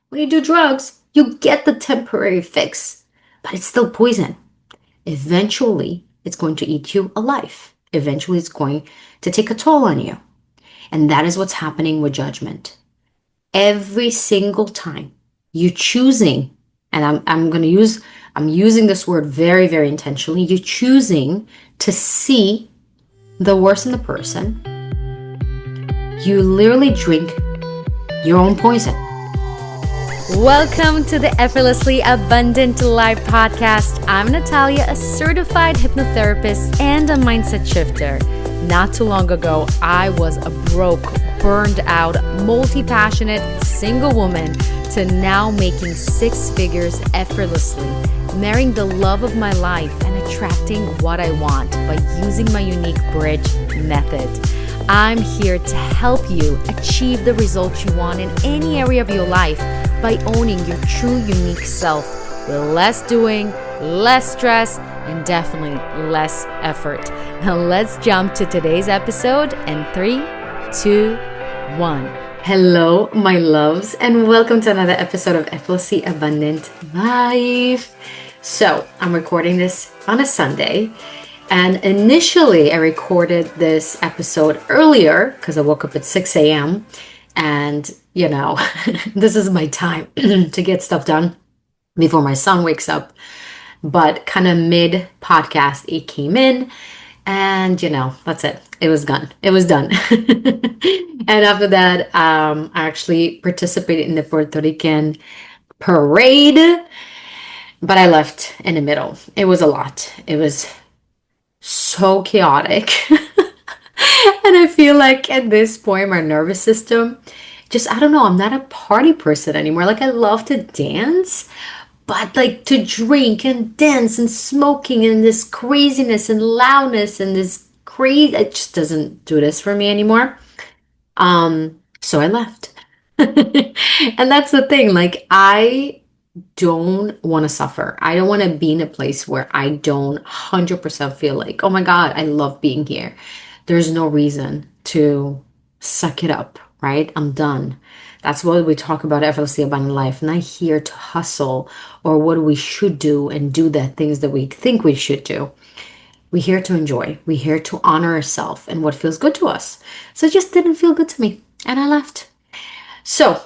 When you do drugs, you get the temporary fix, but it's still poison. Eventually, it's going to eat you alive. Eventually, it's going to take a toll on you. And that is what's happening with judgment. Every single time you choosing, and I'm using this word very, very intentionally, you're choosing to see the worst in the person, you literally drink your own poison. Welcome to the Effortlessly Abundant Life podcast. I'm Natalia, a certified hypnotherapist and a mindset shifter. Not too long ago, I was a broke, burned out, multi-passionate single woman to now making six figures effortlessly, marrying the love of my life and attracting what I want by using my unique bridge method. I'm here to help you achieve the results you want in any area of your life by owning your true unique self with less doing, less stress, and definitely less effort. Now let's jump to today's episode in 3, 2, 1. Hello, my loves, and welcome to another episode of Effortlessly Abundant Life. So, I'm recording this on a Sunday, and initially I recorded this episode earlier because I woke up at 6 a.m. and, this is my time to get stuff done before my son wakes up. But kind of mid podcast, it came in, and that's it. It was done. It was done. And after that, I actually participated in the Puerto Rican parade, but I left in the middle. It was a lot. It was so chaotic. And I feel like at this point, my nervous system, just, I don't know, I'm not a party person anymore. Like, I love to dance, but like to drink and dance and smoking and this craziness and loudness and this crazy, it just doesn't do this for me anymore. So I left. And that's the thing. Like, I don't want to suffer. I don't want to be in a place where I don't 100% feel like, oh my God, I love being here. There's no reason to suck it up, right? I'm done. That's what we talk about effortlessly abundant life. Not here to hustle or what we should do and do the things that we think we should do. We're here to enjoy. We're here to honor ourselves and what feels good to us. So it just didn't feel good to me. And I left. So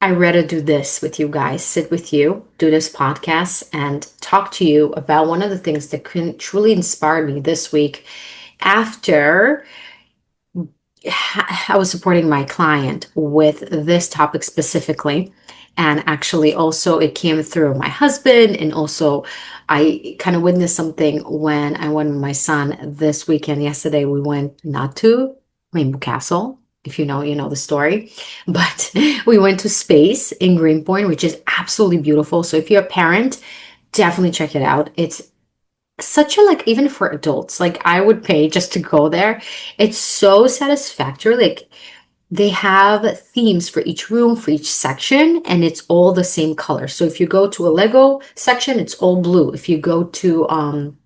I rather do this with you guys, sit with you, do this podcast, and talk to you about one of the things that truly inspired me this week after I was supporting my client with this topic specifically. And actually, also, it came through my husband. And also, I kind of witnessed something when I went with my son this weekend. Yesterday, we went not to Rainbow Castle. If you know the story. But we went to Space in Greenpoint, which is absolutely beautiful. So if you're a parent, definitely check it out. It's such a, like, even for adults, like, I would pay just to go there. It's so satisfactory. Like, they have themes for each room, for each section, and it's all the same color. So if you go to a Lego section, it's all blue. If you go to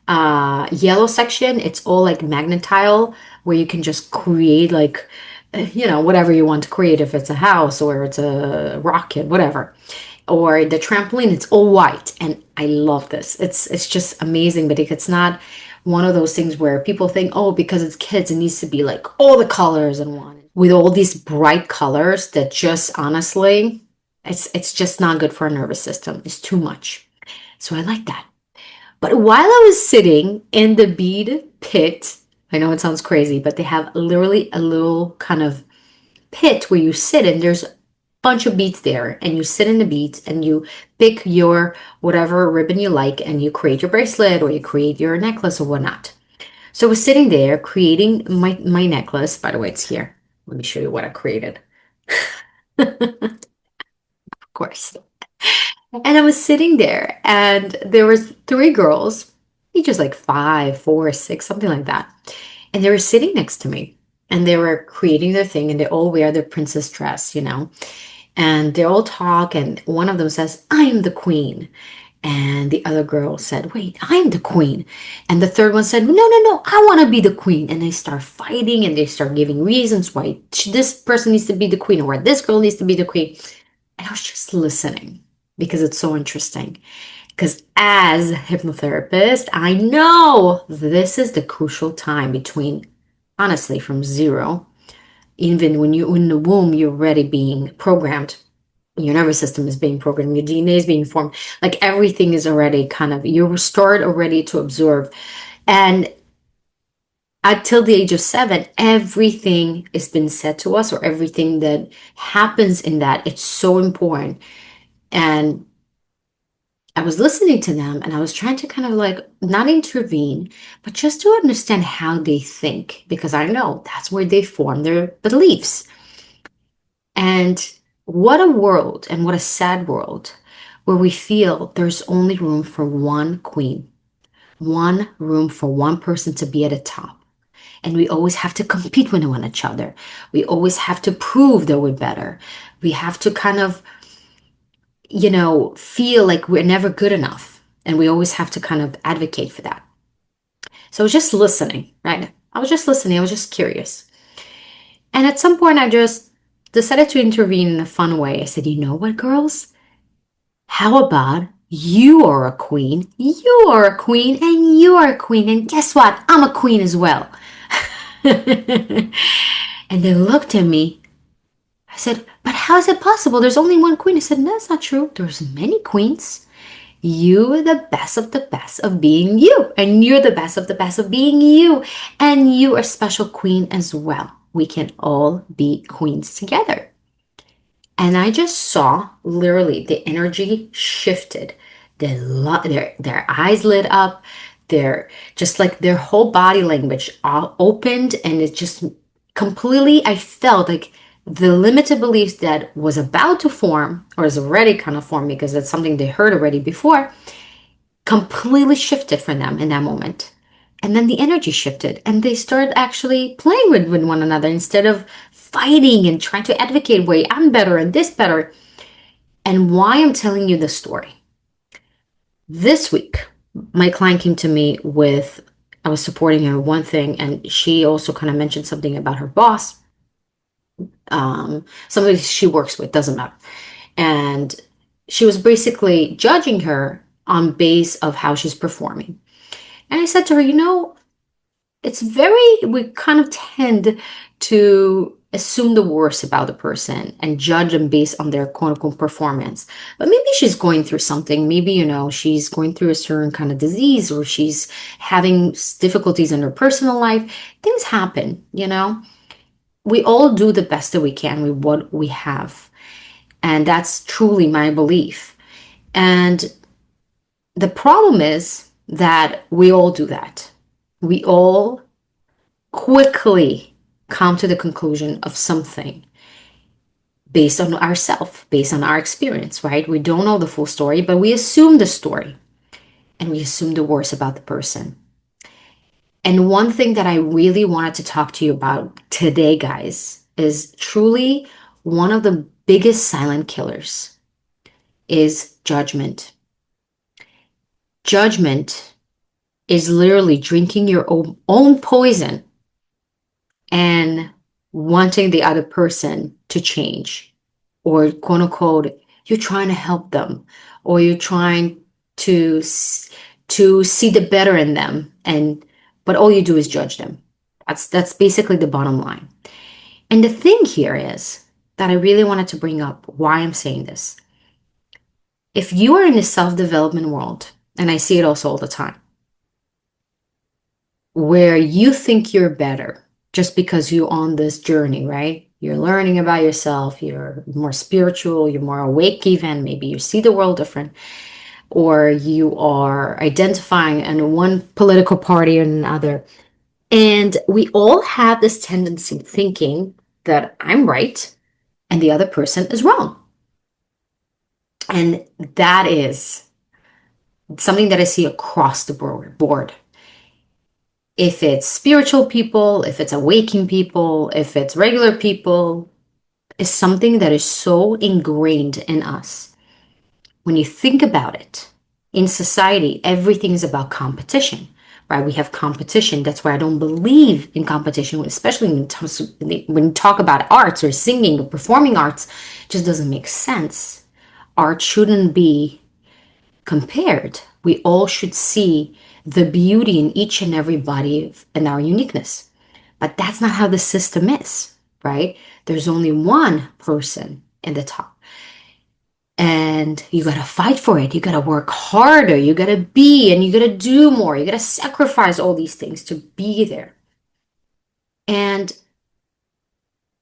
yellow section, it's all like magnet tile where you can just create like whatever you want to create, if it's a house or it's a rocket, whatever. Or the trampoline, it's all white, and I love this. It's just amazing. But if it's not one of those things where people think, oh, because it's kids, it needs to be like all the colors in one with all these bright colors that just honestly, it's just not good for a nervous system. It's too much. So I like that. But while I was sitting in the bead pit, I know it sounds crazy, but they have literally a little kind of pit where you sit, and there's a bunch of beads there, and you sit in the beads and you pick your whatever ribbon you like, and you create your bracelet or you create your necklace or whatnot. So I was sitting there creating my necklace. By the way, it's here. Let me show you what I created. Of course. And I was sitting there, and there was three girls, each like 5, 4, 6, something like that. And they were sitting next to me, and they were creating their thing, and they all wear their princess dress. And they all talk, and one of them says, "I'm the queen." And the other girl said, "Wait, I'm the queen." And the third one said, "No, no, no, I want to be the queen." And they start fighting, and they start giving reasons why this person needs to be the queen or why this girl needs to be the queen. And I was just listening because it's so interesting. Because as a hypnotherapist, I know this is the crucial time between, honestly, from zero, even when you're in the womb, you're already being programmed. Your nervous system is being programmed, your DNA is being formed. Like everything is already kind of, you're restored already to observe. And until the age of 7, everything has been said to us, or everything that happens in that, it's so important. And I was listening to them and I was trying to kind of like not intervene, but just to understand how they think, because I know that's where they form their beliefs. And what a world, and what a sad world, where we feel there's only room for one queen, one room for one person to be at the top. And we always have to compete with one each other. We always have to prove that we're better. We have to kind of, feel like we're never good enough. And we always have to kind of advocate for that. So I was just listening, right? I was just listening. I was just curious. And at some point, I just decided to intervene in a fun way. I said, you know what, girls? How about you are a queen, you are a queen, and you are a queen. And guess what? I'm a queen as well. And they looked at me. I said, but how is it possible? There's only one queen. I said, no, that's not true. There's many queens. You are the best of the best of being you. And you're the best of the best of being you. And you are a special queen as well. We can all be queens together. And I just saw literally the energy shifted. Their eyes lit up. Their just like their whole body language all opened, and it just completely. I felt like the limited beliefs that was about to form, or is already kind of formed because that's something they heard already before, completely shifted for them in that moment. And then the energy shifted and they started actually playing with one another instead of fighting and trying to advocate, wait, I'm better and this better. And why I'm telling you this story. This week, my client came to me with, I was supporting her one thing, and she also kind of mentioned something about her boss, somebody she works with, doesn't matter. And she was basically judging her on base of how she's performing. And I said to her, we kind of tend to assume the worst about the person and judge them based on their quote unquote performance. But maybe she's going through something. Maybe, she's going through a certain kind of disease, or she's having difficulties in her personal life. Things happen. We all do the best that we can with what we have. And that's truly my belief. And the problem is that we all do that. We all quickly come to the conclusion of something based on ourself, based on our experience, right? We don't know the full story, but we assume the story and we assume the worst about the person. And one thing that I really wanted to talk to you about today, guys, is truly one of the biggest silent killers is judgment. Judgment is literally drinking your own poison and wanting the other person to change, or quote unquote, you're trying to help them, or you're trying to see the better in them, but all you do is judge them. That's basically the bottom line. And the thing here is that I really wanted to bring up why I'm saying this. If you are in the self-development world, and I see it also all the time, where you think you're better just because you're on this journey, right? You're learning about yourself, you're more spiritual, you're more awake even, maybe you see the world different, or you are identifying in one political party or another. And we all have this tendency thinking that I'm right and the other person is wrong. And that is something that I see across the board. If it's spiritual people, if it's awakening people, if it's regular people, is something that is so ingrained in us. When you think about it, in society, everything is about competition, right? We have competition. That's why I don't believe in competition, especially when you talk about arts or singing or performing arts. It just doesn't make sense. Art shouldn't be compared. We all should see the beauty in each and every body and our uniqueness. But that's not how the system is, right? There's only one person in the top. And you gotta fight for it. You gotta work harder. You gotta be, and you gotta do more. You gotta sacrifice all these things to be there. And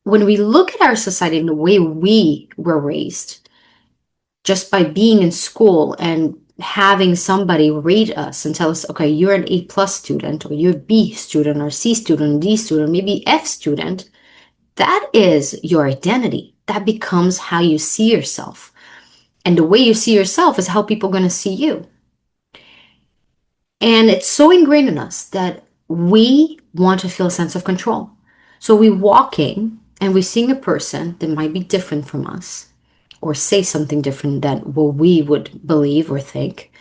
when we look at our society and the way we were raised, just by being in school and having somebody rate us and tell us, okay, you're an A+ student, or you're a B student, or C student, D student, maybe F student, that is your identity. That becomes how you see yourself. And the way you see yourself is how people are going to see you. And it's so ingrained in us that we want to feel a sense of control. So we walking and we're seeing a person that might be different from us, or say something different than what we would believe or think,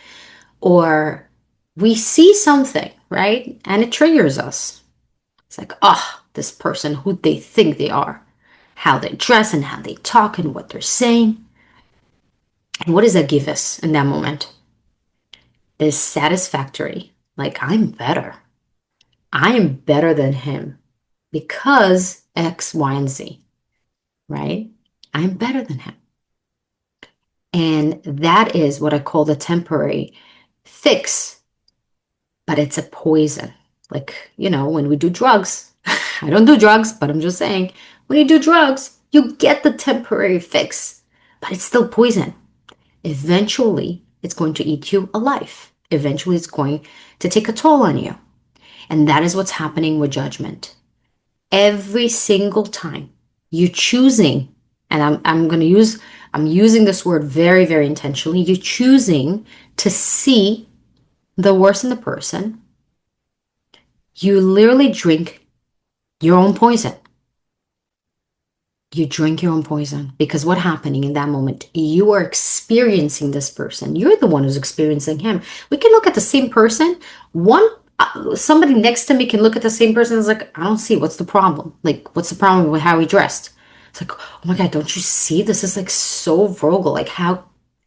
or we see something, right? And it triggers us. It's like, oh, this person, who they think they are, how they dress and how they talk and what they're saying. And what does that give us in that moment? This satisfactory, like, I'm better. I am better than him because X, Y, and Z, right? I'm better than him. And that is what I call the temporary fix, but it's a poison. Like, when we do drugs, I don't do drugs, but I'm just saying, when you do drugs, you get the temporary fix, but it's still poison. Eventually, it's going to eat you alive. Eventually, it's going to take a toll on you. And that is what's happening with judgment. Every single time you're choosing, and I'm using this word very, very intentionally, you're choosing to see the worst in the person, you literally drink your own poison. You drink your own poison, because what's happening in that moment, you are experiencing this person. You're the one who's experiencing him. We can look at the same person. Somebody next to me can look at the same person and is like, I don't see, what's the problem? Like, what's the problem with how he dressed? It's like, oh my God, don't you see? This is like so vulgar. Like,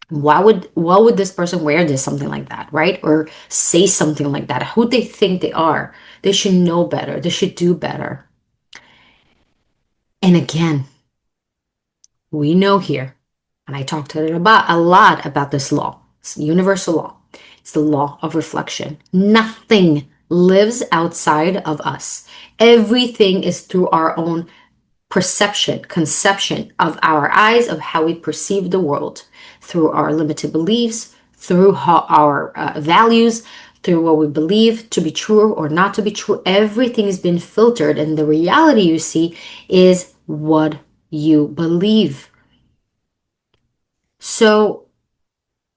why would this person wear this, something like that, right? Or say something like that? Who they think they are? They should know better. They should do better. And again, we know here, and I talked a lot about this law. It's the universal law. It's the law of reflection. Nothing lives outside of us. Everything is through our own perception, conception of our eyes, of how we perceive the world, through our limited beliefs, through our values, through what we believe to be true or not to be true. Everything has been filtered, and the reality you see is what you believe. So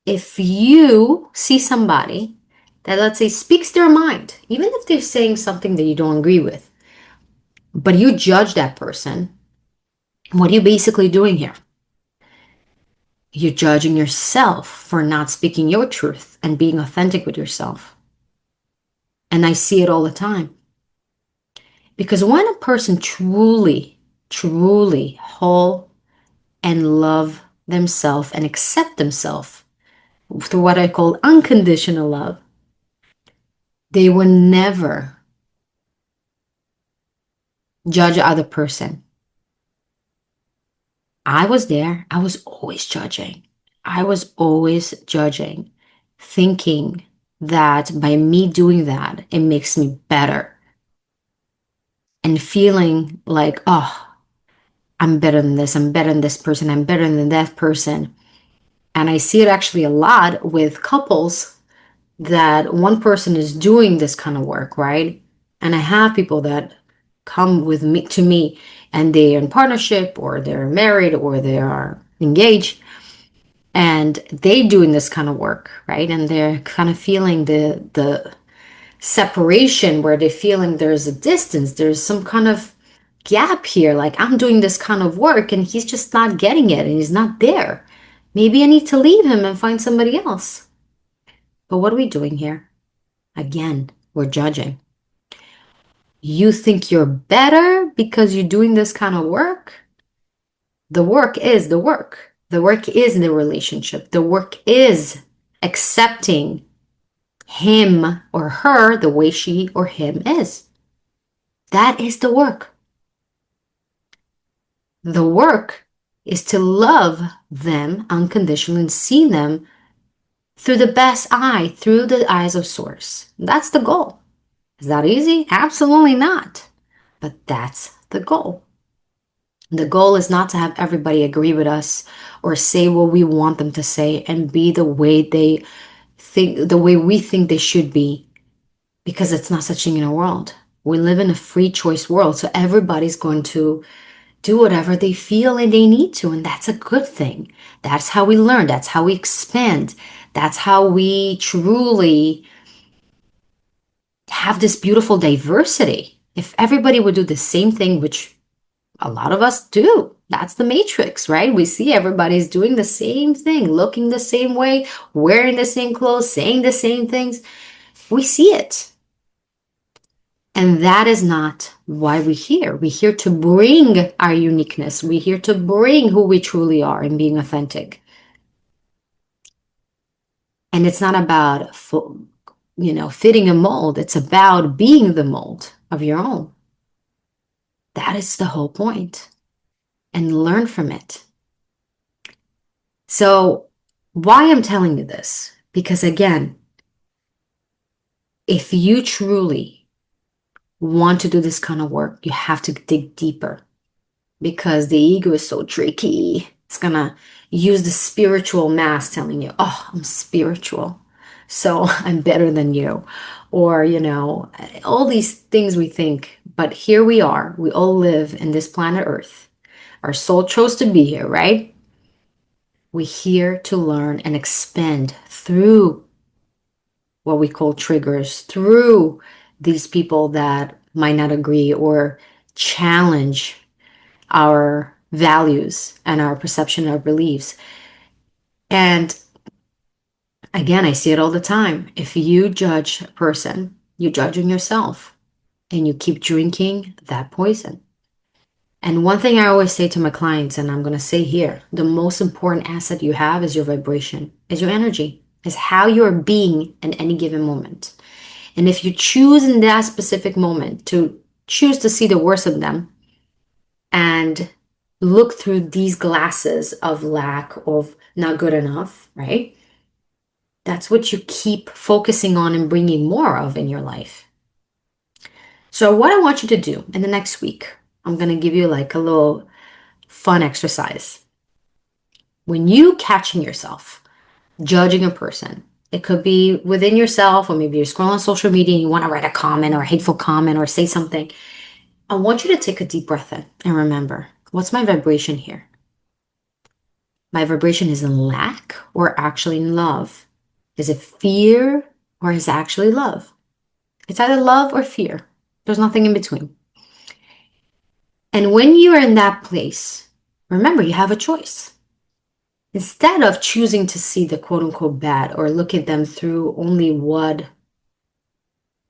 if you see somebody that, let's say, speaks their mind, even if they're saying something that you don't agree with, but you judge that person, what are you basically doing here? You're judging yourself for not speaking your truth and being authentic with yourself. And I see it all the time. Because when a person truly, truly whole and love themselves and accept themselves through what I call unconditional love, they will never judge the other person. I was there. I was always judging. I was always judging, thinking that by me doing that, it makes me better. And feeling like, oh, I'm better than this. I'm better than this person. I'm better than that person. And I see it actually a lot with couples, that one person is doing this kind of work, right? And I have people that come with me to me, and they're in partnership, or they're married, or they are engaged, and they doing this kind of work, right? And they're kind of feeling the separation, where they're feeling there's a distance, there's some kind of gap here. Like, I'm doing this kind of work and he's just not getting it, and he's not there. Maybe I need to leave him and find somebody else. But what are we doing here? Again, we're judging. You think you're better because you're doing this kind of work? The work is the work. The work is the relationship. The work is accepting him or her the way she or him is. That is the work. The work is to love them unconditionally and see them through the best eye, through the eyes of Source. That's the goal. Is that easy? Absolutely not. But that's the goal. The goal is not to have everybody agree with us or say what we want them to say and be the way they think, the way we think they should be, because it's not such thing in a world. We live in a free choice world, so everybody's going to do whatever they feel and they need to, and that's a good thing. That's how we learn. That's how we expand. That's how we truly have this beautiful diversity. If everybody would do the same thing, which a lot of us do, that's the matrix, right? We see everybody's doing the same thing, looking the same way, wearing the same clothes, saying the same things. We see it. And that is not why we're here. We're here to bring our uniqueness. We're here to bring who we truly are and being authentic. And it's not about, fitting a mold. It's about being the mold of your own. That is the whole point. And learn from it. So why I'm telling you this? Because again, if you truly want to do this kind of work, you have to dig deeper, because the ego is so tricky. It's gonna use the spiritual mask telling you, oh, I'm spiritual, so I'm better than you. Or, all these things we think. But here we are. We all live in this planet Earth. Our soul chose to be here, right? We're here to learn and expand through what we call triggers, through these people that might not agree or challenge our values and our perception of beliefs. And again, I see it all the time. If you judge a person, you're judging yourself, and you keep drinking that poison. And one thing I always say to my clients, and I'm going to say here, the most important asset you have is your vibration, is your energy, is how you're being in any given moment. And if you choose in that specific moment to choose to see the worst of them and look through these glasses of lack, of not good enough, right? That's what you keep focusing on and bringing more of in your life. So what I want you to do in the next week, I'm going to give you like a little fun exercise. When you catching yourself judging a person, it could be within yourself, or maybe you're scrolling on social media and you want to write a comment or a hateful comment or say something. I want you to take a deep breath in and remember, what's my vibration here? My vibration is in lack or actually in love? Is it fear or is it actually love? It's either love or fear. There's nothing in between. And when you're in that place, remember, you have a choice. Instead of choosing to see the quote unquote bad or look at them through only what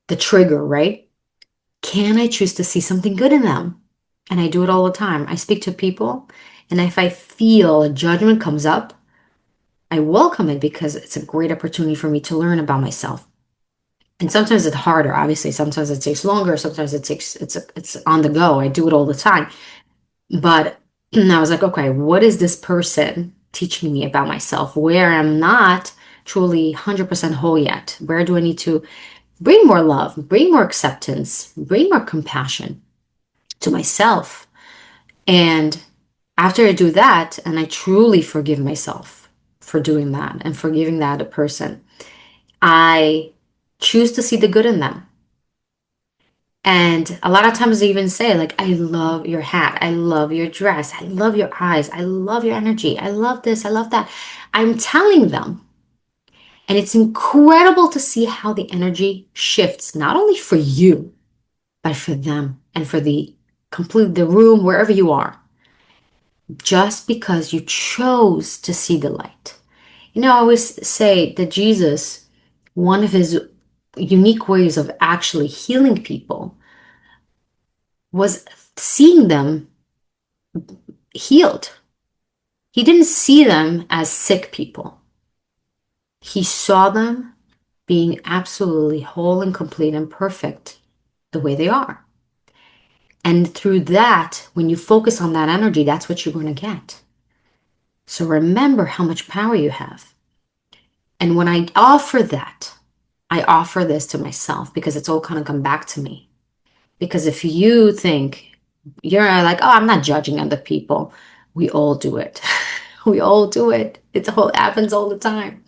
the trigger, right? Can I choose to see something good in them? And I do it all the time. I speak to people, and if I feel a judgment comes up, I welcome it, because it's a great opportunity for me to learn about myself. And sometimes it's harder, obviously. Sometimes it takes longer. Sometimes it's on the go. I do it all the time. But I was like, okay, what is this person teaching me about myself, where I'm not truly 100% whole yet? Where do I need to bring more love, bring more acceptance, bring more compassion to myself? And after I do that, and I truly forgive myself for doing that and forgiving that person, I choose to see the good in them. And a lot of times they even say, like, I love your hat. I love your dress. I love your eyes. I love your energy. I love this. I love that. I'm telling them. And it's incredible to see how the energy shifts, not only for you, but for them and for the room, wherever you are, just because you chose to see the light. I always say that Jesus, one of his unique ways of actually healing people was seeing them healed. He didn't see them as sick people. He saw them being absolutely whole and complete and perfect the way they are. And through that, when you focus on that energy, that's what you're going to get. So remember how much power you have. And when I offer that, I offer this to myself because it's all kind of come back to me. Because if you think you're like, oh, I'm not judging other people, we all do it. We all do it. It happens all the time.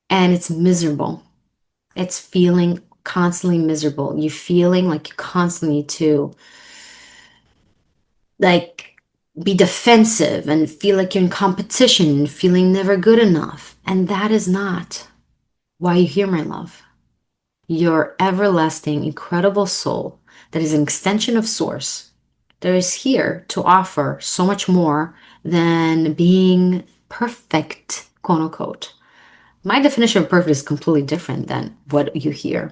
And it's miserable. It's feeling constantly miserable. You feeling like you constantly to like be defensive and feel like you're in competition and feeling never good enough. And that is not why you're here, my love. Your everlasting, incredible soul that is an extension of Source that is here to offer so much more than being perfect, quote unquote. My definition of perfect is completely different than what you hear.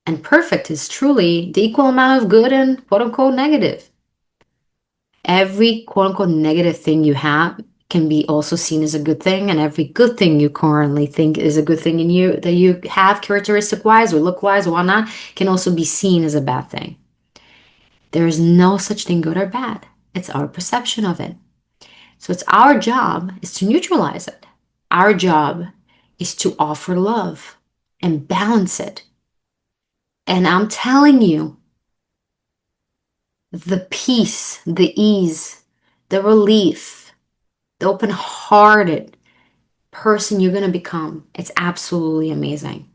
And perfect is truly the equal amount of good and quote unquote negative. Every quote unquote negative thing you have can be also seen as a good thing, and every good thing you currently think is a good thing in you that you have characteristic wise or look wise or whatnot can also be seen as a bad thing. There is no such thing good or bad. It's our perception of it. So it's our job is to neutralize it. Our job is to offer love and balance it. And I'm telling you, the peace, the ease, the relief, the open-hearted person you're going to become, it's absolutely amazing.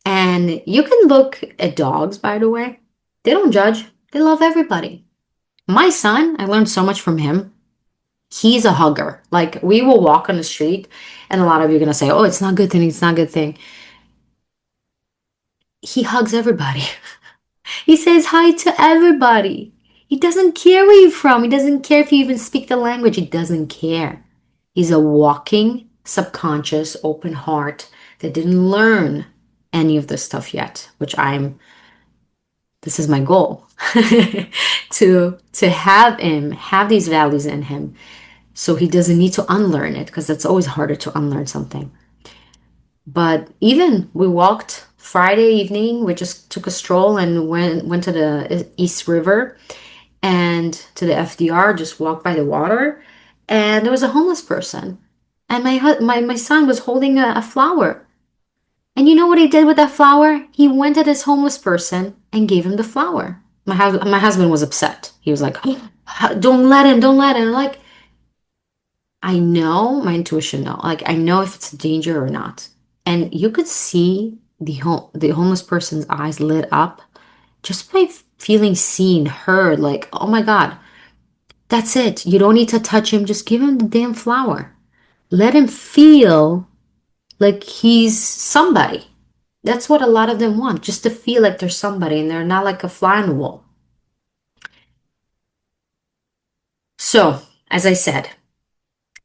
And you can look at dogs, by the way. They don't judge. They love everybody. My son, I learned so much from him. He's a hugger. Like we will walk on the street and a lot of you are going to say, oh, it's not a good thing. It's not a good thing. He hugs everybody. He says hi to everybody. He doesn't care where you're from. He doesn't care if you even speak the language. He doesn't care. He's a walking, subconscious, open heart that didn't learn any of this stuff yet, this is my goal to have him have these values in him so he doesn't need to unlearn it because it's always harder to unlearn something. But even we walked Friday evening, we just took a stroll and went to the East River and to the FDR, just walked by the water, and there was a homeless person. And my son was holding a flower. And you know what he did with that flower? He went at this homeless person and gave him the flower. My husband was upset. He was like, oh, don't let him, don't let him. Like, I know my intuition know. Like, I know if it's a danger or not. And you could see the homeless person's eyes lit up just by feeling seen, heard, like, oh my God, that's it. You don't need to touch him. Just give him the damn flower. Let him feel like he's somebody. That's what a lot of them want, just to feel like they're somebody and they're not like a fly on the wall. So, as I said,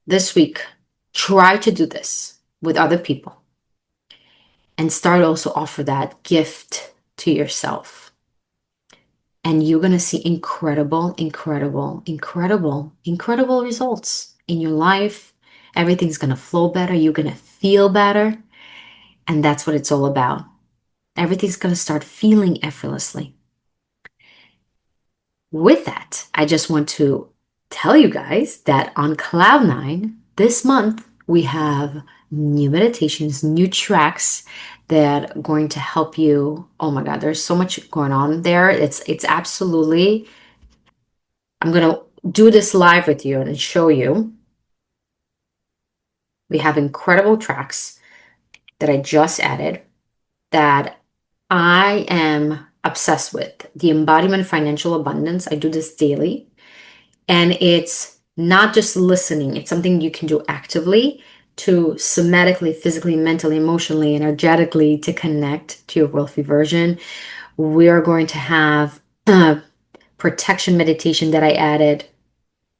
this week, try to do this with other people and start also offer that gift to yourself. And you're going to see incredible, incredible, incredible, incredible results in your life. Everything's going to flow better. You're going to feel better. And that's what it's all about. Everything's going to start feeling effortlessly. With that, I just want to tell you guys that on Cloud9 this month, we have new meditations, new tracks that are going to help you. Oh my God, there's so much going on there. It's absolutely, I'm going to do this live with you and show you. We have incredible tracks that I just added that I am obsessed with. The embodiment of financial abundance. I do this daily. And it's not just listening. It's something you can do actively to somatically, physically, mentally, emotionally, energetically to connect to your wealthy version. We are going to have protection meditation that I added.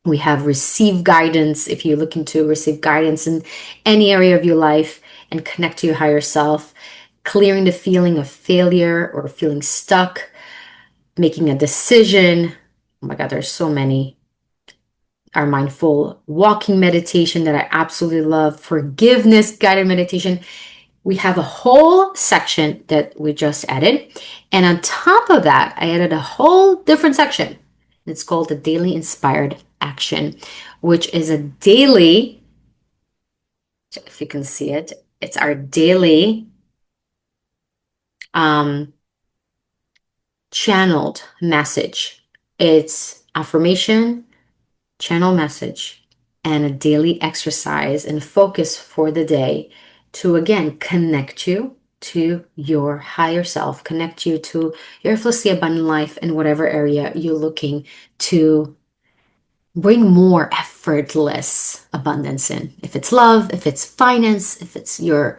We have receive guidance if you're looking to receive guidance in any area of your life. and connect to your higher self, clearing the feeling of failure or feeling stuck, making a decision. Oh my God, there's so many. Our mindful walking meditation that I absolutely love, forgiveness guided meditation. We have a whole section that we just added. And on top of that, I added a whole different section. It's called the Daily Inspired Action, which is a daily, if you can see it, it's our daily channeled message. It's affirmation, channel message, and a daily exercise and focus for the day to again connect you to your higher self, connect you to your effortlessly abundant life in whatever area you're looking to bring more effortless abundance in. If it's love, if it's finance, if it's your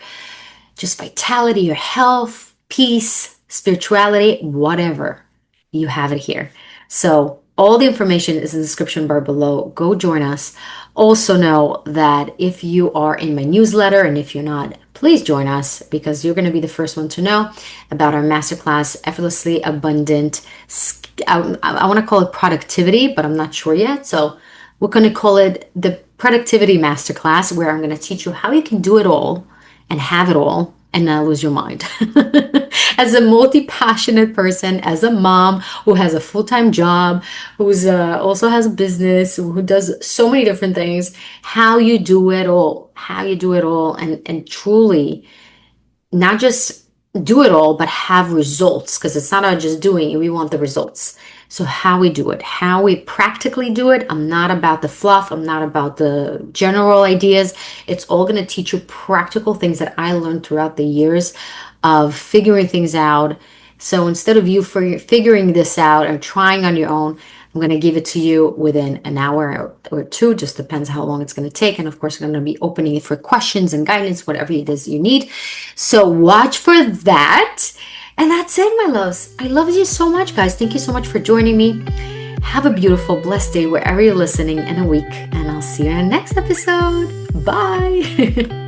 just vitality, your health, peace, spirituality, whatever, you have it here. So all the information is in the description bar below. Go join us. Also know that if you are in my newsletter, and if you're not, please join us, because you're going to be the first one to know about our masterclass, Effortlessly Abundant. I want to call it productivity, but I'm not sure yet. So we're going to call it the Productivity Masterclass, where I'm going to teach you how you can do it all and have it all and not lose your mind. As a multi-passionate person, as a mom who has a full-time job, who's also has a business, who does so many different things, how you do it all, and truly not just do it all, but have results, because it's not about just doing it. We want the results. So how we do it, how we practically do it. I'm not about the fluff. I'm not about the general ideas. It's all going to teach you practical things that I learned throughout the years of figuring things out. So instead of you figuring this out and trying on your own, I'm going to give it to you within an hour or two, just depends how long it's going to take. And of course, I'm going to be opening it for questions and guidance, whatever it is you need. So watch for that. And that's it, my loves. I love you so much, guys. Thank you so much for joining me. Have a beautiful, blessed day wherever you're listening, and a week. And I'll see you in the next episode. Bye.